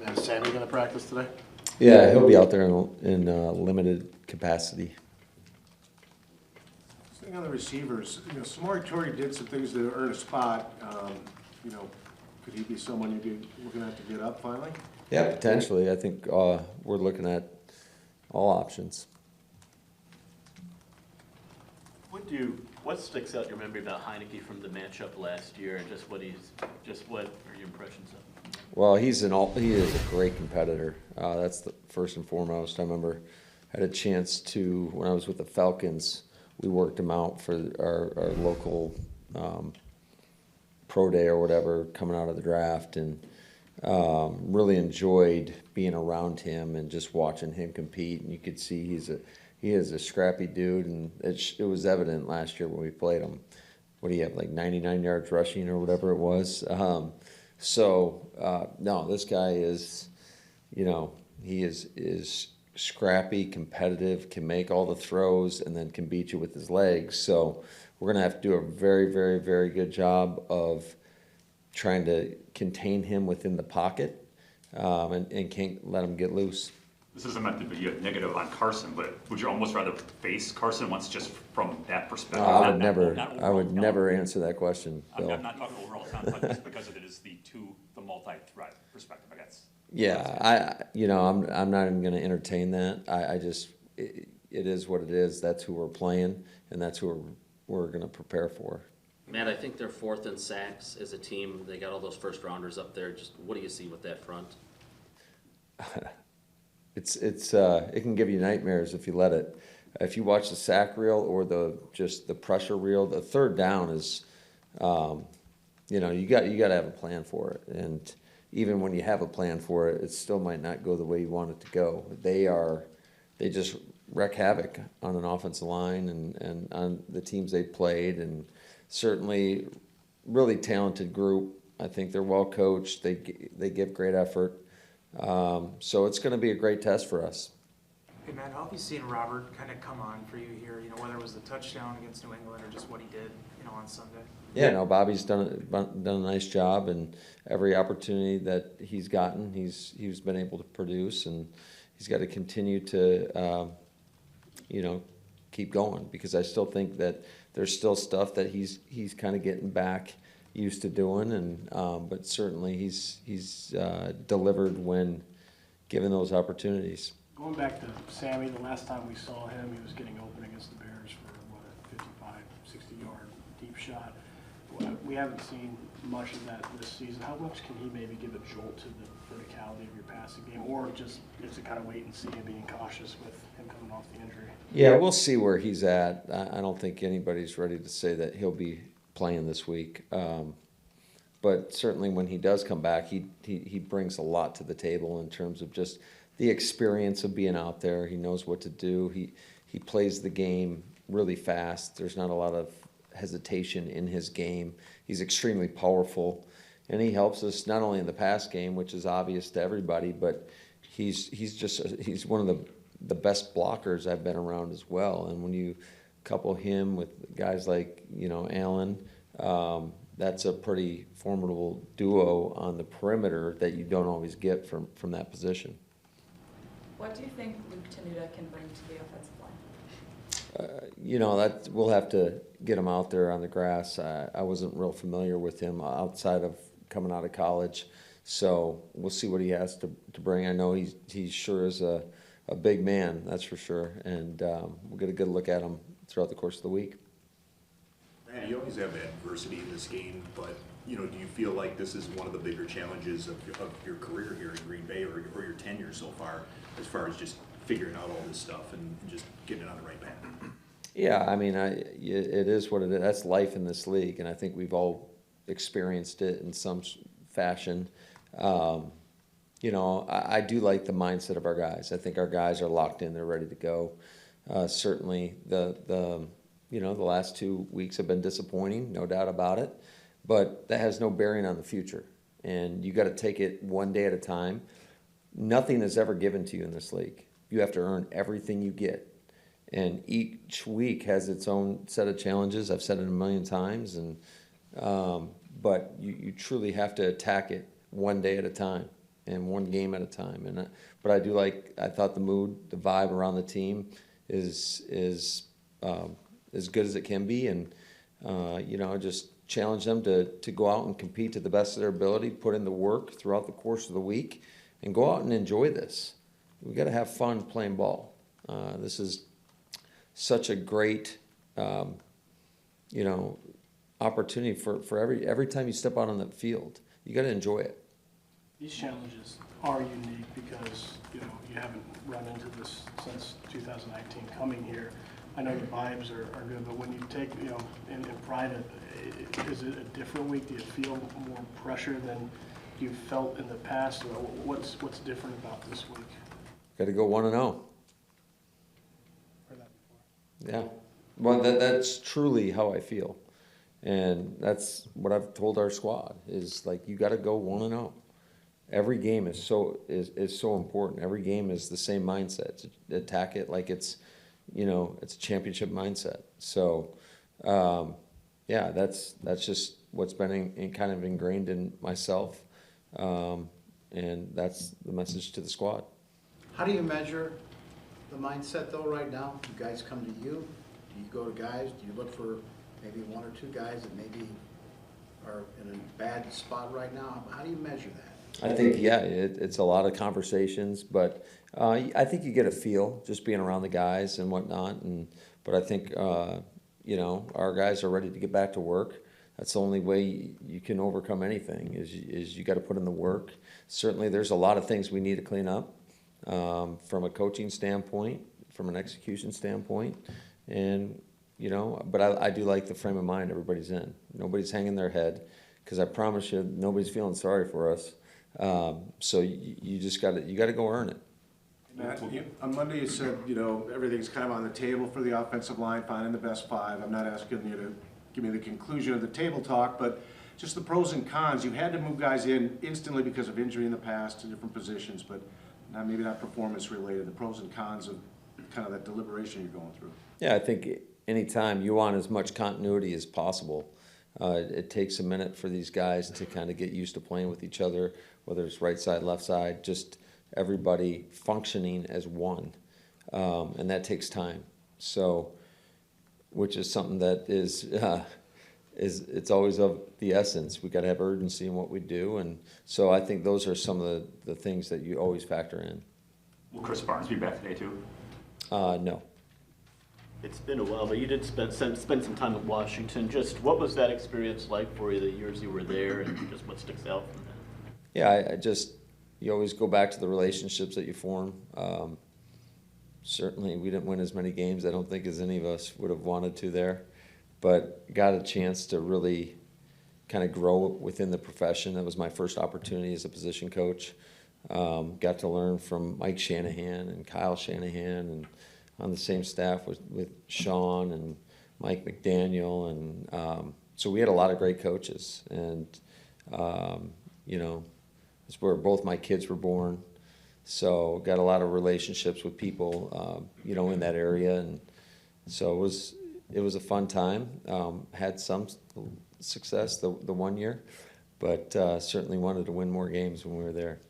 And is Sammy going to practice today? Yeah, he'll be out there in limited capacity. Staying on the receivers, Samori Torrey did some things to earn a spot. Could he be someone you'd be looking at to get up finally? Yeah, potentially. I think we're looking at all options. What sticks out in your memory about Heineke from the matchup last year, and what are your impressions of him? Well, he is a great competitor. That's the first and foremost. I remember I had a chance to, when I was with the Falcons, we worked him out for our local pro day or whatever coming out of the draft, and really enjoyed being around him and just watching him compete. And you could see he is a scrappy dude, and it was evident last year when we played him. What do you have, like 99 yards rushing or whatever it was? No, this guy is, he is scrappy, competitive, can make all the throws, and then can beat you with his legs. So we're going to have to do a very, very, very good job of trying to contain him within the pocket and can't let him get loose. This isn't meant to be a negative on Carson, but would you almost rather face Carson once just from that perspective? I would never answer that question, Bill. I'm not talking overall talent, but just because it is the multi-threat perspective, I guess. Yeah, I'm not even going to entertain that. It is what it is. That's who we're playing, and that's who we're going to prepare for. Matt, I think they're fourth in sacks as a team. They got all those first rounders up there. Just what do you see with that front? It can give you nightmares if you let it. If you watch the sack reel or the pressure reel, the third down is, you got to have a plan for it. And even when you have a plan for it, it still might not go the way you want it to go. They just wreak havoc on an offensive line and on the teams they played, and certainly really talented group. I think they're well coached. They give great effort. So it's going to be a great test for us. Hey Matt, how have you seen Robert kind of come on for you here? Whether it was the touchdown against New England or just what he did, on Sunday. Yeah, no, Bobby's done a nice job, and every opportunity that he's gotten, he's been able to produce, and he's got to continue to, keep going, because I still think that there's still stuff that he's kind of getting back used to doing, and but certainly he's delivered when given those opportunities. Going back to Sammy, the last time we saw him, he was getting open against the Bears for a 55, 60-yard deep shot. We haven't seen much of that this season. How much can he maybe give a jolt to the verticality of your passing game, or just is it kind of wait and see and being cautious with him coming off the injury? Yeah, we'll see where he's at. I don't think anybody's ready to say that he'll be playing this week. But certainly when he does come back, he brings a lot to the table in terms of just the experience of being out there. He knows what to do. He plays the game really fast. There's not a lot of hesitation in his game. He's extremely powerful, and he helps us not only in the pass game, which is obvious to everybody, but he's one of the best blockers I've been around as well. And when you couple him with guys like Allen, that's a pretty formidable duo on the perimeter that you don't always get from that position. What do you think Luke Tenuta can bring to the offensive line? That we'll have to get him out there on the grass. I wasn't real familiar with him outside of coming out of college, so we'll see what he has to bring. I know he sure is a big man, that's for sure, and we'll get a good look at him throughout the course of the week. Man, you always have adversity in this game, but do you feel like this is one of the bigger challenges of your career here in Green Bay, or your tenure so far as just figuring out all this stuff and just getting it on the right path? Yeah, I mean, it is what it is. That's life in this league, and I think we've all experienced it in some fashion. I do like the mindset of our guys. I think our guys are locked in; they're ready to go. Certainly, the last 2 weeks have been disappointing, no doubt about it, but that has no bearing on the future. And you got to take it one day at a time. Nothing is ever given to you in this league. You have to earn everything you get. And each week has its own set of challenges. I've said it a million times, but you truly have to attack it one day at a time. and one game at a time. And but I thought the mood, the vibe around the team is as good as it can be, and just challenge them to go out and compete to the best of their ability, put in the work throughout the course of the week, and go out and enjoy this. We got to have fun playing ball. This is such a great, opportunity for every time you step out on the field. You got to enjoy it. These challenges are unique because, you haven't run into this since 2019 coming here. I know the vibes are good, but when you take, in private, is it a different week? Do you feel more pressure than you felt in the past? Or what's different about this week? Got to go 1-0. Heard that before. Yeah. Well, that's truly how I feel. And that's what I've told our squad is like, you got to go 1-0. Every game is so important. Every game is the same mindset. To attack it like it's a championship mindset. So, that's just what's been kind of ingrained in myself. And that's the message to the squad. How do you measure the mindset though right now? Do guys come to you? Do you go to guys? Do you look for maybe one or two guys that maybe are in a bad spot right now? How do you measure that? I think, it's a lot of conversations, but I think you get a feel just being around the guys and whatnot. But I think, our guys are ready to get back to work. That's the only way you can overcome anything is you got to put in the work. Certainly there's a lot of things we need to clean up from a coaching standpoint, from an execution standpoint. And, but I do like the frame of mind everybody's in. Nobody's hanging their head because I promise you nobody's feeling sorry for us. So you just got to go earn it. Matt, on Monday you said, everything's kind of on the table for the offensive line, finding the best five. I'm not asking you to give me the conclusion of the table talk, but just the pros and cons. You had to move guys in instantly because of injury in the past to different positions, but maybe not performance related. The pros and cons of kind of that deliberation you're going through. Yeah, I think anytime you want as much continuity as possible, it takes a minute for these guys to kind of get used to playing with each other, whether it's right side, left side, just everybody functioning as one. And that takes time. So, which is something that it's always of the essence. We got to have urgency in what we do. And so I think those are some of the things that you always factor in. Will Chris Barnes be back today too? No. It's been a while, but you did spend some time at Washington. Just what was that experience like for you, the years you were there, and just what sticks out from that? Yeah, you always go back to the relationships that you form. Certainly, we didn't win as many games, I don't think, as any of us would have wanted to there, but got a chance to really kind of grow within the profession. That was my first opportunity as a position coach. Got to learn from Mike Shanahan and Kyle Shanahan, and on the same staff with Sean and Mike McDaniel, and so we had a lot of great coaches, and it's where both my kids were born, so got a lot of relationships with people in that area, and so it was a fun time. Had some success the 1 year, but certainly wanted to win more games when we were there.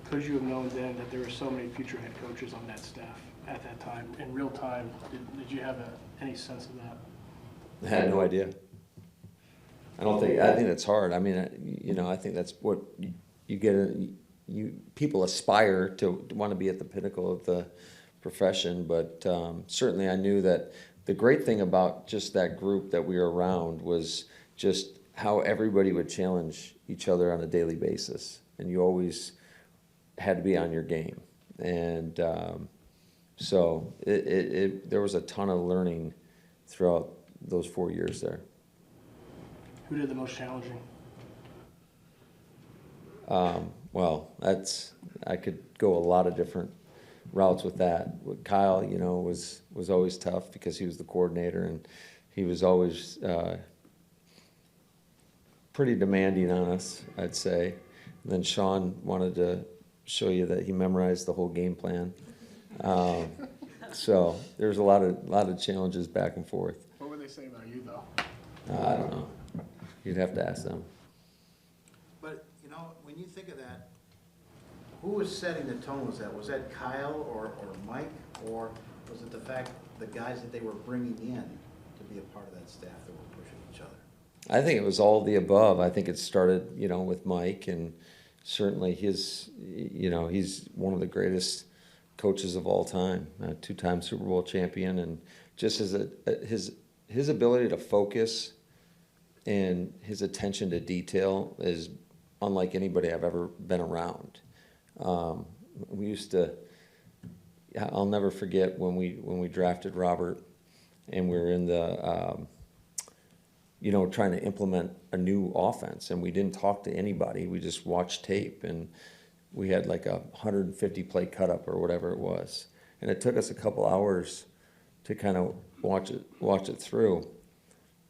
Could you have known then that there were so many future head coaches on that staff at that time, in real time? Did you have any sense of that? I had no idea. I think that's hard. I mean, I think that's what you get. People aspire to want to be at the pinnacle of the profession, but certainly I knew that the great thing about just that group that we were around was just how everybody would challenge each other on a daily basis, and you always had to be on your game. And so there was a ton of learning throughout those 4 years there. Who did the most challenging? Well, I could go a lot of different routes with that. With Kyle, was always tough because he was the coordinator, and he was always pretty demanding on us, I'd say. And then Sean wanted to show you that he memorized the whole game plan. So there's a lot of challenges back and forth. What would they say about you, though? I don't know. You'd have to ask them. But, when you think of that, who was setting the tone? Was that Kyle or Mike? Or was it the fact, the guys that they were bringing in to be a part of that staff that were pushing each other? I think it was all of the above. I think it started, with Mike, and certainly he's one of the greatest coaches of all time, a two-time Super Bowl champion, and just his ability to focus and his attention to detail is unlike anybody I've ever been around. We used to, I'll never forget when we drafted Robert, and we were in the trying to implement a new offense, and we didn't talk to anybody. We just watched tape, and we had like 150 play cut up or whatever it was, and it took us a couple hours to kind of watch it through.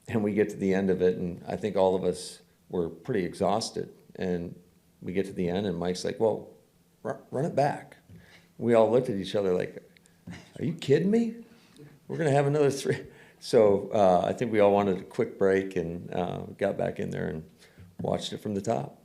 And we get to the end of it, and I think all of us were pretty exhausted. And we get to the end, and Mike's like, "Well, run it back." We all looked at each other like, "Are you kidding me? We're gonna have another 3." So I think we all wanted a quick break, and got back in there and watched it from the top.